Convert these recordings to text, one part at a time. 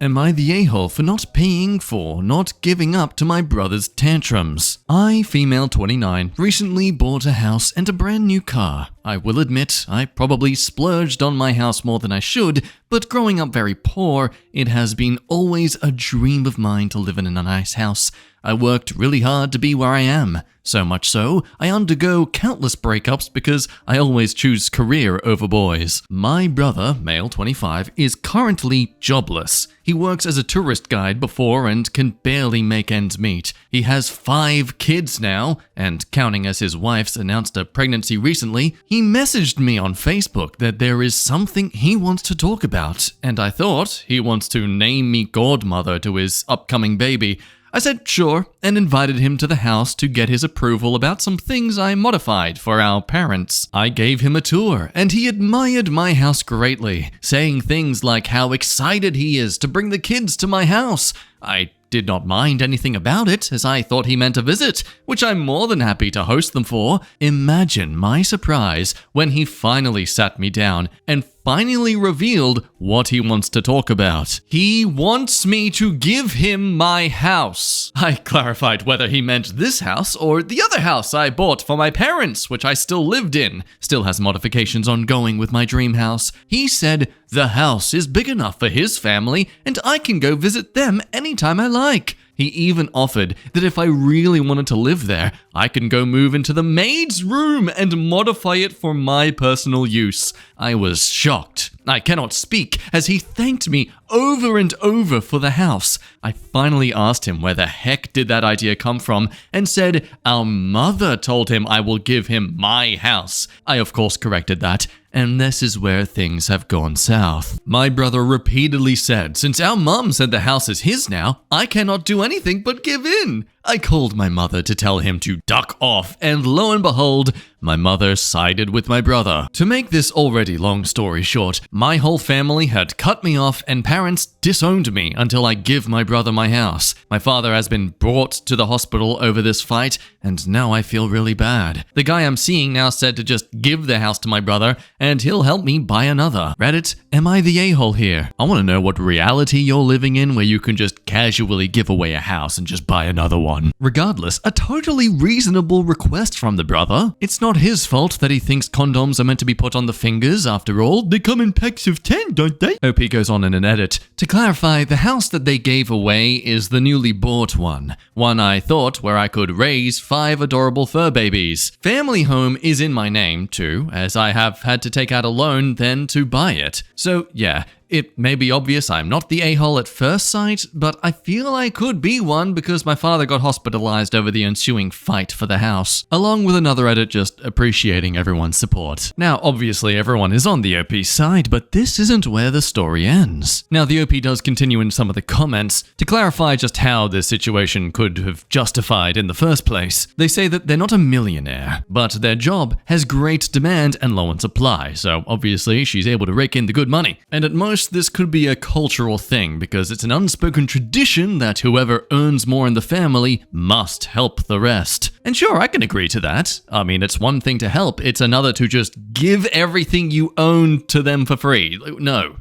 Am I the a-hole for not paying for, not giving up to my brother's tantrums? I, female 29, recently bought a house and a brand new car. I will admit, I probably splurged on my house more than I should, but growing up very poor, it has been always a dream of mine to live in a nice house. I worked really hard to be where I am. So much so, I undergo countless breakups because I always choose career over boys. My brother, male 25, is currently jobless. He works as a tourist guide before and can barely make ends meet. He has 5 kids now, and counting as his wife's announced a pregnancy recently, he messaged me on Facebook that there is something he wants to talk about, and I thought he wants to name me godmother to his upcoming baby. I said sure, and invited him to the house to get his approval about some things I modified for our parents. I gave him a tour, and he admired my house greatly, saying things like how excited he is to bring the kids to my house. I did not mind anything about it, as I thought he meant a visit, which I'm more than happy to host them for. Imagine my surprise when he finally sat me down and finally revealed what he wants to talk about. He wants me to give him my house. I clarified whether he meant this house or the other house I bought for my parents, which I still lived in. Still has modifications ongoing with my dream house. He said the house is big enough for his family and I can go visit them anytime I like. He even offered that if I really wanted to live there, I can go move into the maid's room and modify it for my personal use. I was shocked. I cannot speak, as he thanked me over and over for the house. I finally asked him where the heck did that idea come from, and said our mother told him I will give him my house. I of course corrected that, and this is where things have gone south. My brother repeatedly said, since our mum said the house is his now, I cannot do anything but give in. I called my mother to tell him to duck off, and lo and behold, my mother sided with my brother. To make this already long story short, my whole family had cut me off and parents disowned me until I give my brother my house. My father has been brought to the hospital over this fight, and now I feel really bad. The guy I'm seeing now said to just give the house to my brother, and he'll help me buy another. Reddit, am I the a-hole here? I want to know what reality you're living in where you can just casually give away a house and just buy another one. Regardless, a totally reasonable request from the brother. It's not his fault that he thinks condoms are meant to be put on the fingers, after all. They come in packs of 10, don't they? OP goes on in an edit. To clarify, the house that they gave away is the newly bought one. One I thought where I could raise 5 adorable fur babies. Family home is in my name too, as I have had to take out a loan then to buy it. So yeah, it may be obvious I'm not the a-hole at first sight, but I feel I could be one because my father got hospitalized over the ensuing fight for the house, along with another edit just appreciating everyone's support. Now, obviously everyone is on the OP side, but this isn't where the story ends. Now, the OP does continue in some of the comments to clarify just how this situation could have justified in the first place. They say that they're not a millionaire, but their job has great demand and low on supply, so obviously she's able to rake in the good money. And at most, this could be a cultural thing because it's an unspoken tradition that whoever earns more in the family must help the rest. And sure, I can agree to that. I mean, it's one thing to help, it's another to just give everything you own to them for free. No.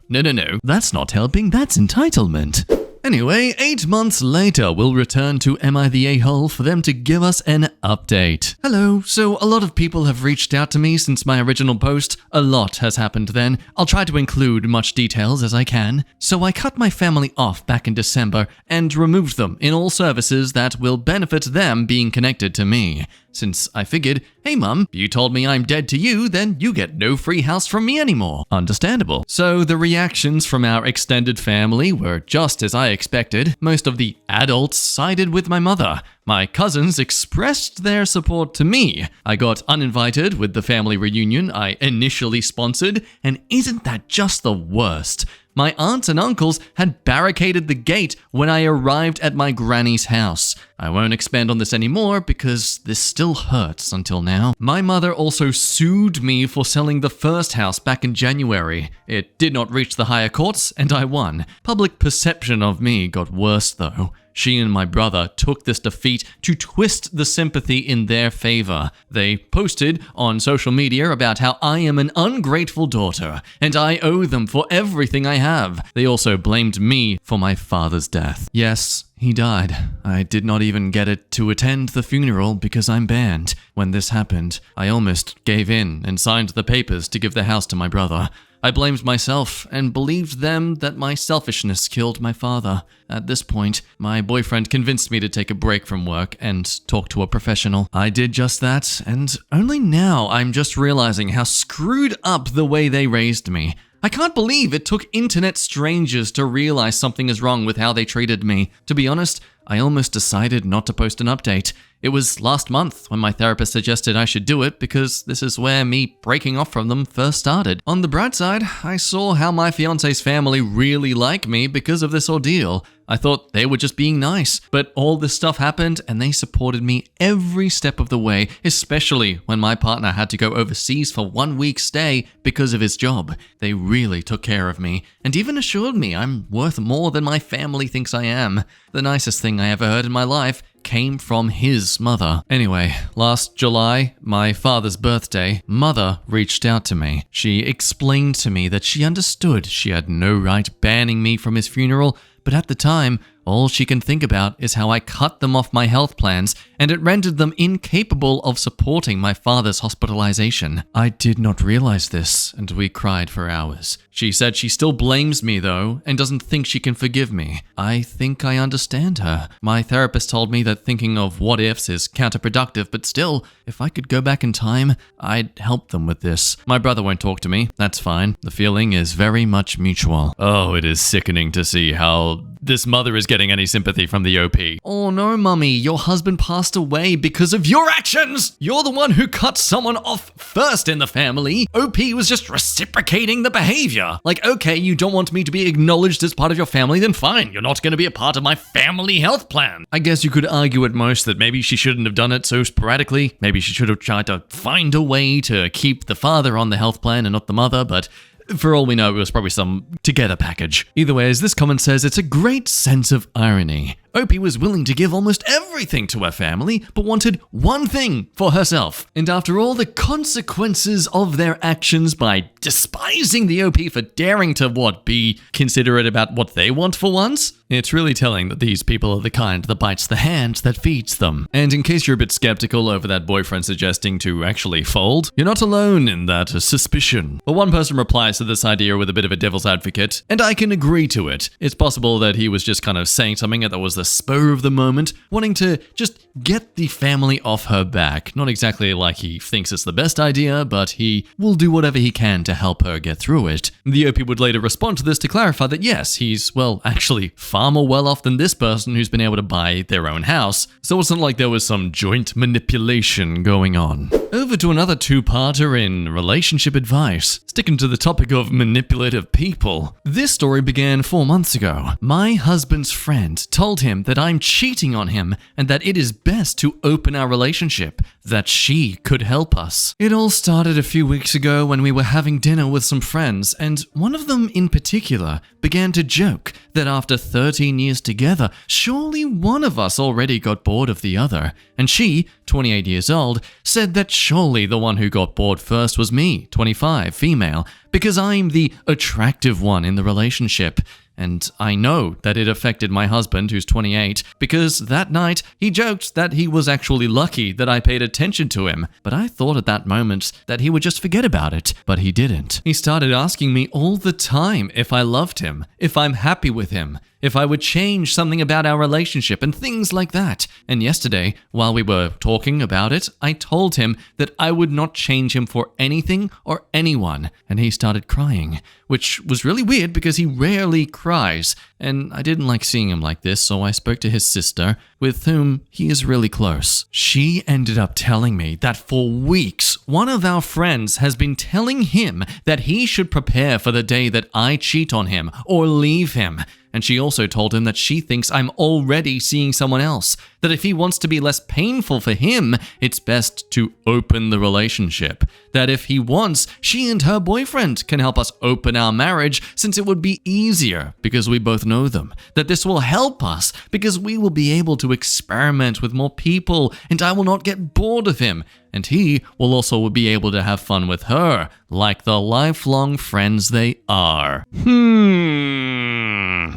That's not helping, that's entitlement. Anyway, 8 months later, we'll return to Am I the A-hole for them to give us an update. Hello, so a lot of people have reached out to me since my original post. A lot has happened then. I'll try to include much details as I can. So I cut my family off back in December and removed them in all services that will benefit them being connected to me. Since I figured, hey mum, you told me I'm dead to you, then you get no free house from me anymore. Understandable. So the reactions from our extended family were just as I expected. Most of the adults sided with my mother. My cousins expressed their support to me. I got uninvited with the family reunion I initially sponsored, and isn't that just the worst? My aunts and uncles had barricaded the gate when I arrived at my granny's house. I won't expand on this anymore because this still hurts until now. My mother also sued me for selling the first house back in January. It did not reach the higher courts and I won. Public perception of me got worse though. she and my brother took this defeat to twist the sympathy in their favor. They posted on social media about how I am an ungrateful daughter, and I owe them for everything I have. They also blamed me for my father's death. Yes, he died. I did not even get it to attend the funeral because I'm banned. When this happened, I almost gave in and signed the papers to give the house to my brother. I blamed myself and believed them that my selfishness killed my father. At this point, my boyfriend convinced me to take a break from work and talk to a professional. I did just that, and only now I'm just realizing how screwed up the way they raised me. I can't believe it took internet strangers to realize something is wrong with how they treated me. To be honest, I almost decided not to post an update. It was last month when my therapist suggested I should do it because this is where me breaking off from them first started. On the bright side, I saw how my fiance's family really like me because of this ordeal. I thought they were just being nice, but all this stuff happened and they supported me every step of the way, especially when my partner had to go overseas for 1 week's stay because of his job. They really took care of me and even assured me I'm worth more than my family thinks I am. The nicest thing I ever heard in my life came from his mother. Anyway, last July, my father's birthday, Mother reached out to me. She explained to me that she understood she had no right banning me from his funeral, but at the time, all she can think about is how I cut them off my health plans, and it rendered them incapable of supporting my father's hospitalization. I did not realize this, and we cried for hours. She said she still blames me, though, and doesn't think she can forgive me. I think I understand her. My therapist told me that thinking of what ifs is counterproductive, but still, if I could go back in time, I'd help them with this. My brother won't talk to me. That's fine. The feeling is very much mutual. Oh, it is sickening to see how this mother is getting any sympathy from the OP. Oh no, mummy, your husband passed away because of your actions! You're the one who cut someone off first in the family. OP was just reciprocating the behavior. Like, okay, you don't want me to be acknowledged as part of your family, then fine, you're not going to be a part of my family health plan. I guess you could argue at most that maybe she shouldn't have done it so sporadically. Maybe she should have tried to find a way to keep the father on the health plan and not the mother, but for all we know, it was probably some together package. Either way, as this comment says, it's a great sense of irony. Opie was willing to give almost everything to her family, but wanted one thing for herself. And after all the consequences of their actions by despising the OP for daring to, be considerate about what they want for once? It's really telling that these people are the kind that bites the hand that feeds them. And in case you're a bit skeptical over that boyfriend suggesting to actually fold, you're not alone in that suspicion. But one person replies to this idea with a bit of a devil's advocate, and I can agree to it. It's possible that he was just kind of saying something that was the spur of the moment, wanting to just get the family off her back. Not exactly like he thinks it's the best idea, but he will do whatever he can to help her get through it. The OP would later respond to this to clarify that yes, he's, actually far more well off than this person who's been able to buy their own house, so it's not like there was some joint manipulation going on. Over to another two-parter in relationship advice. Sticking to the topic of manipulative people. This story began 4 months ago. My husband's friend told him that I'm cheating on him and that it is best to open our relationship, that she could help us. It all started a few weeks ago when we were having dinner with some friends, and one of them in particular began to joke that after 13 years together, surely one of us already got bored of the other. And she, 28 years old, said that surely the one who got bored first was me, 25, female, because I'm the attractive one in the relationship. And I know that it affected my husband, who's 28, because that night he joked that he was actually lucky that I paid attention to him. But I thought at that moment that he would just forget about it, but he didn't. He started asking me all the time if I loved him, if I'm happy with him, if I would change something about our relationship and things like that. And yesterday, while we were talking about it, I told him that I would not change him for anything or anyone. And he started crying, which was really weird because he rarely cries. And I didn't like seeing him like this, so I spoke to his sister, with whom he is really close. She ended up telling me that for weeks, one of our friends has been telling him that he should prepare for the day that I cheat on him or leave him. And she also told him that she thinks I'm already seeing someone else, that if he wants to be less painful for him, it's best to open the relationship. That if he wants, she and her boyfriend can help us open our marriage since it would be easier because we both know them. That this will help us because we will be able to experiment with more people and I will not get bored of him. And he will also be able to have fun with her, like the lifelong friends they are.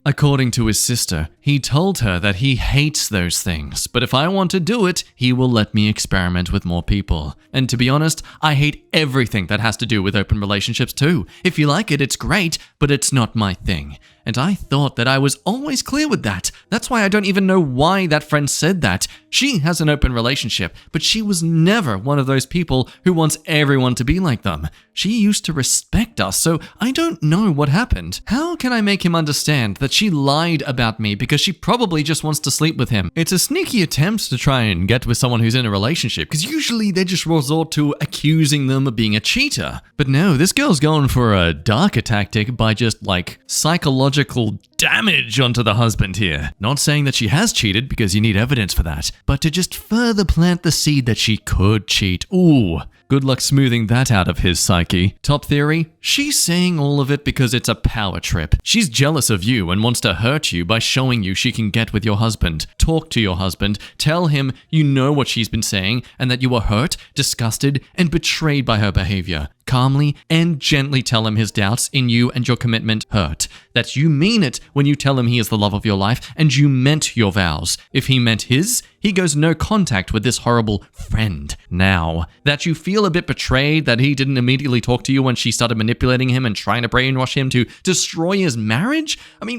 According to his sister, he told her that he hates those things, but if I want to do it, he will let me experiment with more people. And to be honest, I hate everything that has to do with open relationships too. If you like it, it's great, but it's not my thing. And I thought that I was always clear with that. That's why I don't even know why that friend said that. She has an open relationship, but she was never one of those people who wants everyone to be like them. She used to respect us, so I don't know what happened. How can I make him understand that she lied about me because she probably just wants to sleep with him? It's a sneaky attempt to try and get with someone who's in a relationship, because usually they just resort to accusing them of being a cheater. But no, this girl's going for a darker tactic by just psychological damage onto the husband here. Not saying that she has cheated, because you need evidence for that, but to just further plant the seed that she could cheat. Ooh, good luck smoothing that out of his psyche. Top theory, she's saying all of it because it's a power trip. She's jealous of you and wants to hurt you by showing you she can get with your husband. Talk to your husband, tell him you know what she's been saying and that you were hurt, disgusted, and betrayed by her behavior. Calmly and gently tell him his doubts in you and your commitment hurt. That you mean it when you tell him he is the love of your life and you meant your vows. If he meant his, he goes no contact with this horrible friend. Now, that you feel a bit betrayed that he didn't immediately talk to you when she started manipulating him and trying to brainwash him to destroy his marriage?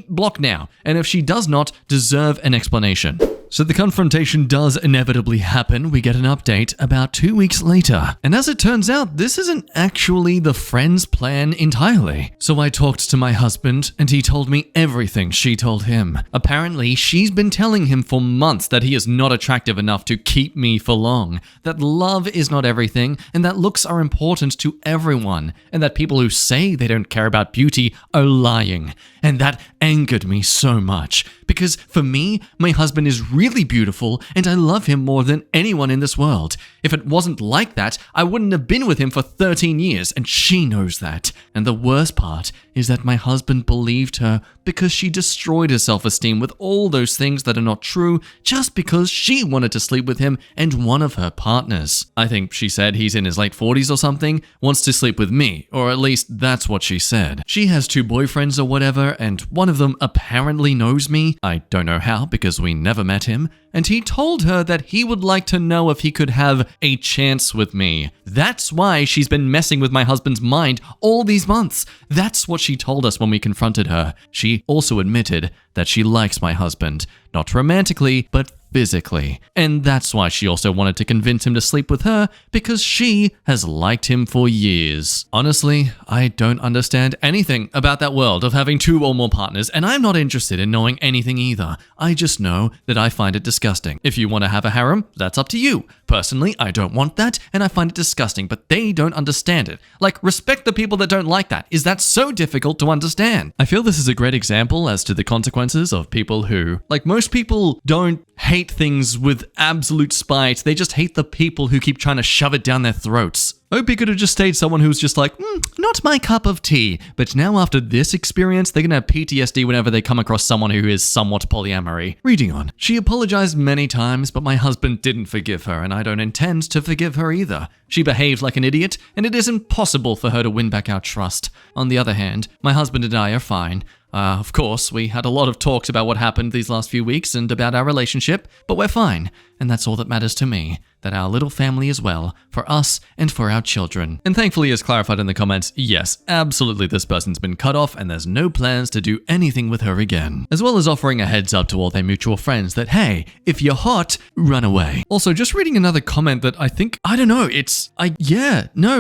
Block now. And if she does not deserve an explanation. So the confrontation does inevitably happen. We get an update about 2 weeks later. And as it turns out, this isn't actually the friend's plan entirely. So I talked to my husband and he told me everything she told him. Apparently, she's been telling him for months that he is not attractive enough to keep me for long, that love is not everything, and that looks are important to everyone, and that people who say they don't care about beauty are lying. And that angered me so much. Because for me, my husband is really beautiful and I love him more than anyone in this world. If it wasn't like that, I wouldn't have been with him for 13 years and she knows that. And the worst part is that my husband believed her because she destroyed his self-esteem with all those things that are not true just because she wanted to sleep with him and one of her partners. I think she said he's in his late 40s or something, wants to sleep with me, or at least that's what she said. She has 2 boyfriends or whatever, and one of them apparently knows me. I don't know how because we never met him. And he told her that he would like to know if he could have a chance with me. That's why she's been messing with my husband's mind all these months. That's what she told us when we confronted her. She also admitted that she likes my husband, not romantically, but physically. And that's why she also wanted to convince him to sleep with her, because she has liked him for years. Honestly, I don't understand anything about that world of having 2 or more partners, and I'm not interested in knowing anything either. I just know that I find it disgusting. If you want to have a harem, that's up to you. Personally, I don't want that, and I find it disgusting, but they don't understand it. Respect the people that don't like that. Is that so difficult to understand? I feel this is a great example as to the consequences of people who, most people don't hate things with absolute spite. They just hate the people who keep trying to shove it down their throats. I hope he could have just stayed someone who's just not my cup of tea. But now after this experience, they're gonna have PTSD whenever they come across someone who is somewhat polyamory. Reading on. She apologized many times, but my husband didn't forgive her, and I don't intend to forgive her either. She behaved like an idiot, and it is impossible for her to win back our trust. On the other hand, my husband and I are fine. Of course, we had a lot of talks about what happened these last few weeks and about our relationship, but we're fine, and that's all that matters to me. That our little family is well, for us and for our children. And thankfully, as clarified in the comments, yes, absolutely this person's been cut off and there's no plans to do anything with her again. As well as offering a heads up to all their mutual friends that, hey, if you're hot, run away. Also, just reading another comment that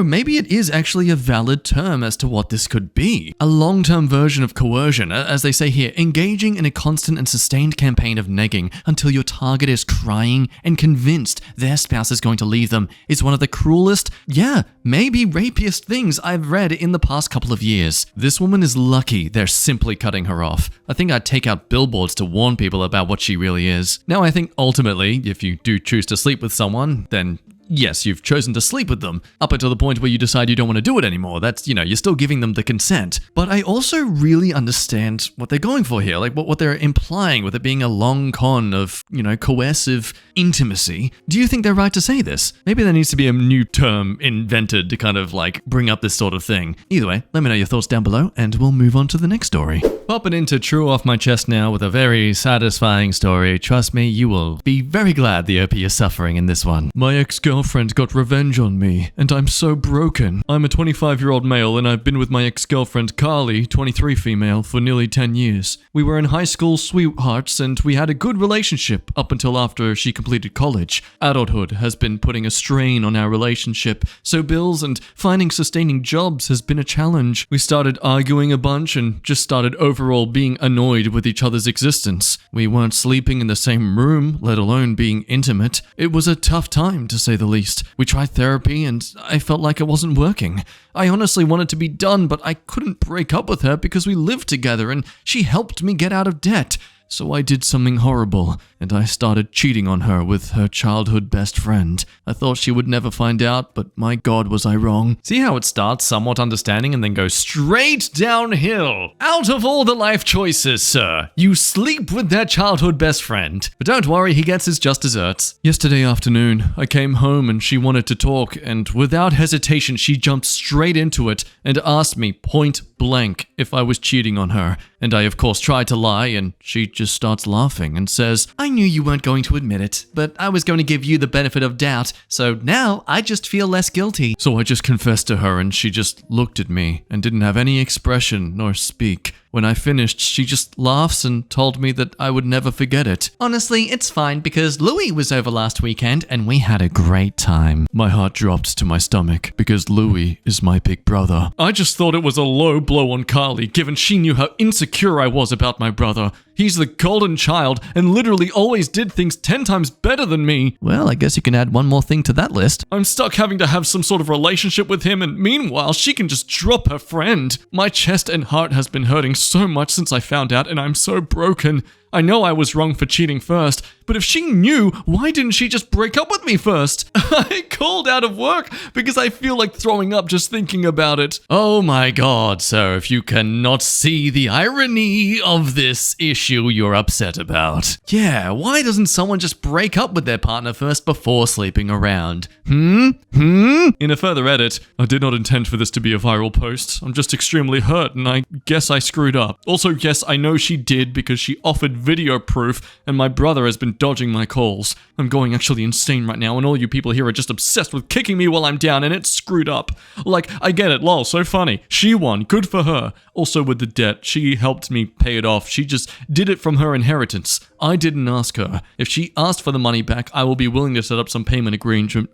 maybe it is actually a valid term as to what this could be. A long-term version of coercion, as they say here, engaging in a constant and sustained campaign of negging until your target is crying and convinced they're spouse is going to leave them is one of the cruelest, yeah, maybe rapiest things I've read in the past couple of years. This woman is lucky they're simply cutting her off. I think I'd take out billboards to warn people about what she really is. Now, I think ultimately, if you do choose to sleep with someone, then yes, you've chosen to sleep with them, up until the point where you decide you don't want to do it anymore. That's, you're still giving them the consent. But I also really understand what they're going for here, like what they're implying with it being a long con of, coercive intimacy. Do you think they're right to say this? Maybe there needs to be a new term invented to kind of bring up this sort of thing. Either way, let me know your thoughts down below and we'll move on to the next story. Popping into True Off My Chest now with a very satisfying story. Trust me, you will be very glad the OP is suffering in this one. My ex-girlfriend got revenge on me, and I'm so broken. I'm a 25-year-old male, and I've been with my ex-girlfriend Carly, 23 female, for nearly 10 years. We were in high school sweethearts, and we had a good relationship up until after she completed college. Adulthood has been putting a strain on our relationship, so bills and finding sustaining jobs has been a challenge. We started arguing a bunch and just started overall being annoyed with each other's existence. We weren't sleeping in the same room, let alone being intimate. It was a tough time, to say the least. We tried therapy and I felt like it wasn't working. I honestly wanted to be done, but I couldn't break up with her because we lived together and she helped me get out of debt. So I did something horrible, and I started cheating on her with her childhood best friend. I thought she would never find out, but my God, was I wrong. See how it starts somewhat understanding and then goes straight downhill? Out of all the life choices, sir, you sleep with their childhood best friend. But don't worry, he gets his just desserts. Yesterday afternoon, I came home and she wanted to talk, and without hesitation, she jumped straight into it and asked me point blank if I was cheating on her. And I, of course, tried to lie, and she just starts laughing and says, I knew you weren't going to admit it, but I was going to give you the benefit of doubt, so now I just feel less guilty. So I just confessed to her, and she just looked at me and didn't have any expression nor speak. When I finished, she just laughs and told me that I would never forget it. Honestly, it's fine because Louis was over last weekend and we had a great time. My heart dropped to my stomach because Louis is my big brother. I just thought it was a low blow on Carly, given she knew how insecure I was about my brother. He's the golden child and literally always did things 10 times better than me. Well, I guess you can add one more thing to that list. I'm stuck having to have some sort of relationship with him, and meanwhile, she can just drop her friend. My chest and heart has been hurting so much since I found out, and I'm so broken. I know I was wrong for cheating first, but if she knew, why didn't she just break up with me first? I called out of work because I feel like throwing up just thinking about it. Oh my God, sir, if you cannot see the irony of this issue you're upset about. Yeah, why doesn't someone just break up with their partner first before sleeping around? In a further edit, I did not intend for this to be a viral post. I'm just extremely hurt and I guess I screwed up. Also, yes, I know she did because she offered video proof and my brother has been dodging my calls. I'm going actually insane right now and all you people here are just obsessed with kicking me while I'm down and it's screwed up. Like, I get it, lol, so funny. She won, good for her. Also with the debt, she helped me pay it off. She just did it from her inheritance. I didn't ask her. If she asked for the money back, I will be willing to set up some payment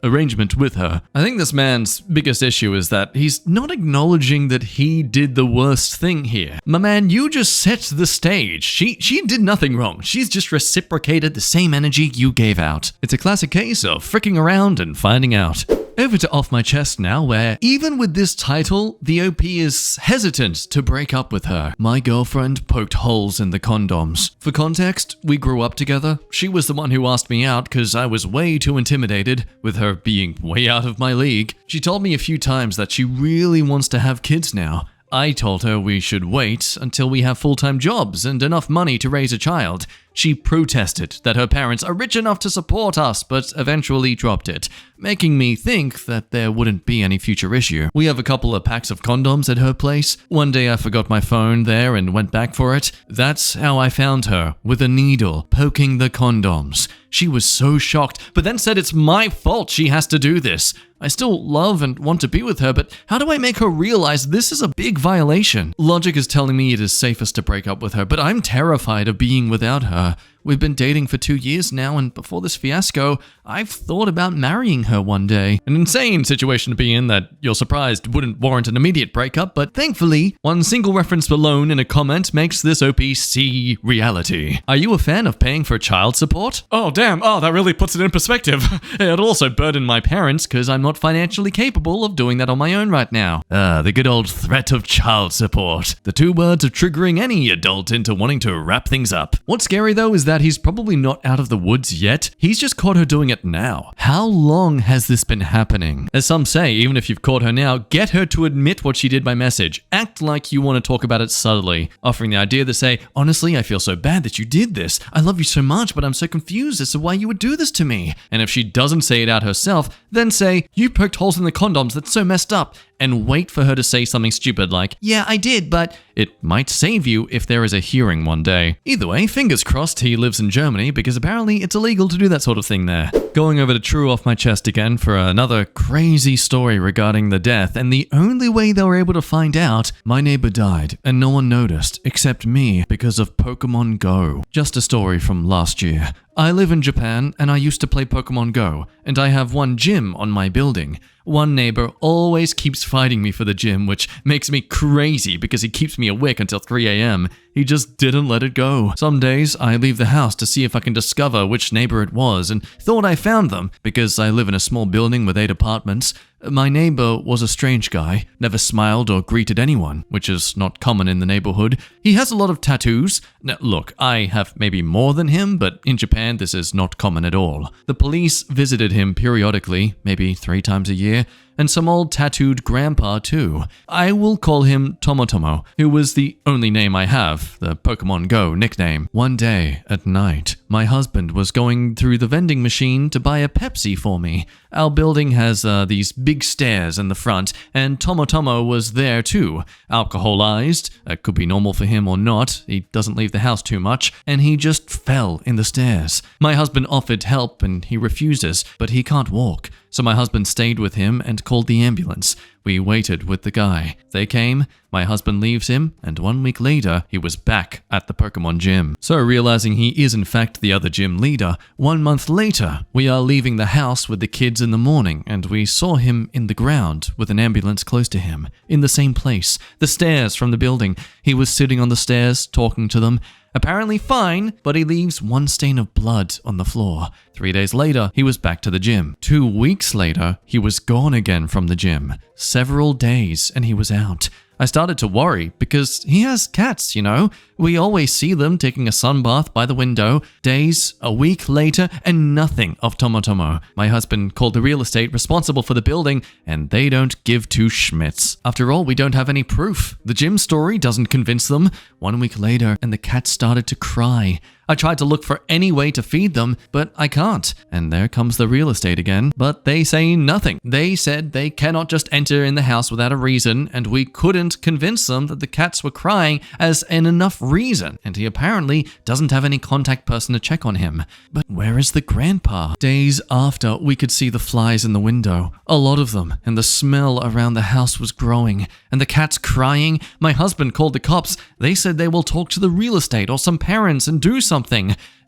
arrangement with her. I think this man's biggest issue is that he's not acknowledging that he did the worst thing here. My man, you just set the stage. She did nothing wrong. She's just reciprocated the same energy you gave out. It's a classic case of fricking around and finding out. Over to Off My Chest now, where even with this title, the OP is hesitant to break up with her. My girlfriend poked holes in the condoms. For context, we grew up together. She was the one who asked me out because I was way too intimidated, with her being way out of my league. She told me a few times that she really wants to have kids now. I told her we should wait until we have full-time jobs and enough money to raise a child. She protested that her parents are rich enough to support us, but eventually dropped it, making me think that there wouldn't be any future issue. We have a couple of packs of condoms at her place. One day I forgot my phone there and went back for it. That's how I found her, with a needle, poking the condoms. She was so shocked, but then said it's my fault she has to do this. I still love and want to be with her, but how do I make her realize this is a big violation? Logic is telling me it is safest to break up with her, but I'm terrified of being without her. We've been dating for 2 years now, and before this fiasco, I've thought about marrying her one day. An insane situation to be in that you're surprised wouldn't warrant an immediate breakup, but thankfully, one single reference alone in a comment makes this OPC reality. Are you a fan of paying for child support? Oh damn, that really puts it in perspective. It'd also burden my parents because I'm not financially capable of doing that on my own right now. The good old threat of child support. The 2 words of triggering any adult into wanting to wrap things up. What's scary though is that he's probably not out of the woods yet. He's just caught her doing it now. How long has this been happening? As some say, even if you've caught her now, get her to admit what she did by message. Act like you want to talk about it subtly, offering the idea to say, honestly, I feel so bad that you did this. I love you so much, but I'm so confused as to why you would do this to me. And if she doesn't say it out herself, then say, you poked holes in the condoms, that's so messed up. And wait for her to say something stupid like, yeah, I did, but it might save you if there is a hearing one day. Either way, fingers crossed he lives in Germany because apparently it's illegal to do that sort of thing there. Going over to True off my chest again for another crazy story regarding the death, and the only way they were able to find out, my neighbor died and no one noticed except me because of Pokemon Go. Just a story from last year. I live in Japan and I used to play Pokemon Go, and I have one gym on my building. One neighbor always keeps fighting me for the gym, which makes me crazy because he keeps me awake until 3 a.m. He just didn't let it go. Some days I leave the house to see if I can discover which neighbor it was and thought I found them because I live in a small building with 8 apartments. My neighbor was a strange guy, never smiled or greeted anyone, which is not common in the neighborhood. He has a lot of tattoos. Now, look, I have maybe more than him, but in Japan this is not common at all. The police visited him periodically, maybe 3 times a year, and some old tattooed grandpa too. I will call him Tomotomo, who was the only name I have, the Pokemon Go nickname. One day, at night, my husband was going through the vending machine to buy a Pepsi for me. Our building has these big stairs in the front, and Tomotomo was there too. Alcoholized, that could be normal for him or not, he doesn't leave the house too much, and he just fell in the stairs. My husband offered help and he refuses, but he can't walk. So my husband stayed with him and called the ambulance. We waited with the guy. They came, my husband leaves him, and 1 week later, he was back at the Pokemon gym. So realizing he is in fact the other gym leader, 1 month later, we are leaving the house with the kids in the morning, and we saw him in the ground with an ambulance close to him, in the same place, the stairs from the building. He was sitting on the stairs, talking to them. Apparently fine, but he leaves one stain of blood on the floor. 3 days later, he was back to the gym. 2 weeks later, he was gone again from the gym. Several days, and he was out. I started to worry because he has cats, you know. We always see them taking a sunbath by the window. Days, a week later, and nothing of Tomotomo. My husband called the real estate responsible for the building, and they don't give 2 schmitz. After all, we don't have any proof. The gym story doesn't convince them. 1 week later, and the cat started to cry. I tried to look for any way to feed them, but I can't. And there comes the real estate again. But they say nothing. They said they cannot just enter in the house without a reason, and we couldn't convince them that the cats were crying as an enough reason. And he apparently doesn't have any contact person to check on him. But where is the grandpa? Days after, we could see the flies in the window. A lot of them, and the smell around the house was growing. And the cats crying. My husband called the cops. They said they will talk to the real estate or some parents and do something.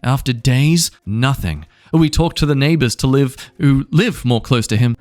After days, nothing. We talked to the neighbors who live more close to him.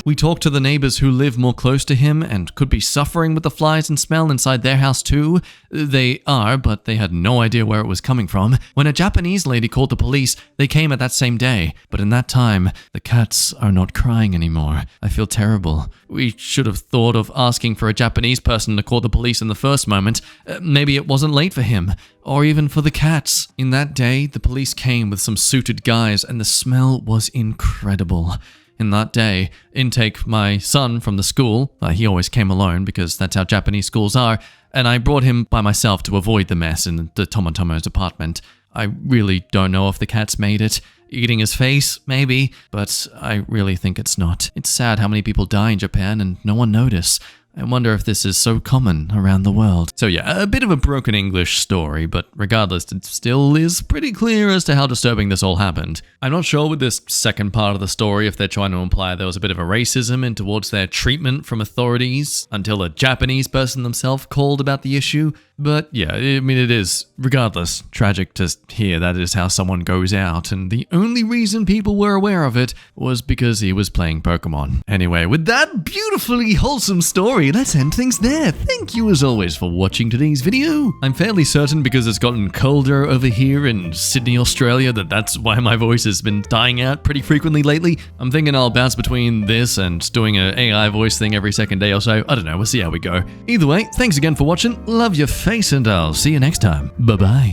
We talked to the neighbors who live more close to him and could be suffering with the flies and smell inside their house too. They are, but they had no idea where it was coming from. When a Japanese lady called the police, they came at that same day. But in that time, the cats are not crying anymore. I feel terrible. We should have thought of asking for a Japanese person to call the police in the first moment. Maybe it wasn't late for him. Or even for the cats. In that day, the police came with some suited guys and the smell was incredible. In that day, intake my son from the school. He always came alone because that's how Japanese schools are, and I brought him by myself to avoid the mess in the Tomotomo's apartment. I really don't know if the cats made it. Eating his face, maybe, but I really think it's not. It's sad how many people die in Japan and no one notice. I wonder if this is so common around the world. So yeah, a bit of a broken English story, but regardless, it still is pretty clear as to how disturbing this all happened. I'm not sure with this second part of the story if they're trying to imply there was a bit of a racism in towards their treatment from authorities until a Japanese person themselves called about the issue. But yeah, I mean, it is, regardless, tragic to hear that is how someone goes out, and the only reason people were aware of it was because he was playing Pokemon. Anyway, with that beautifully wholesome story, let's end things there. Thank you as always for watching today's video. I'm fairly certain because it's gotten colder over here in Sydney, Australia, that's why my voice has been dying out pretty frequently lately. I'm thinking I'll bounce between this and doing an AI voice thing every second day or so. I don't know, we'll see how we go. Either way, thanks again for watching, love your face, and I'll see you next time. Bye-bye.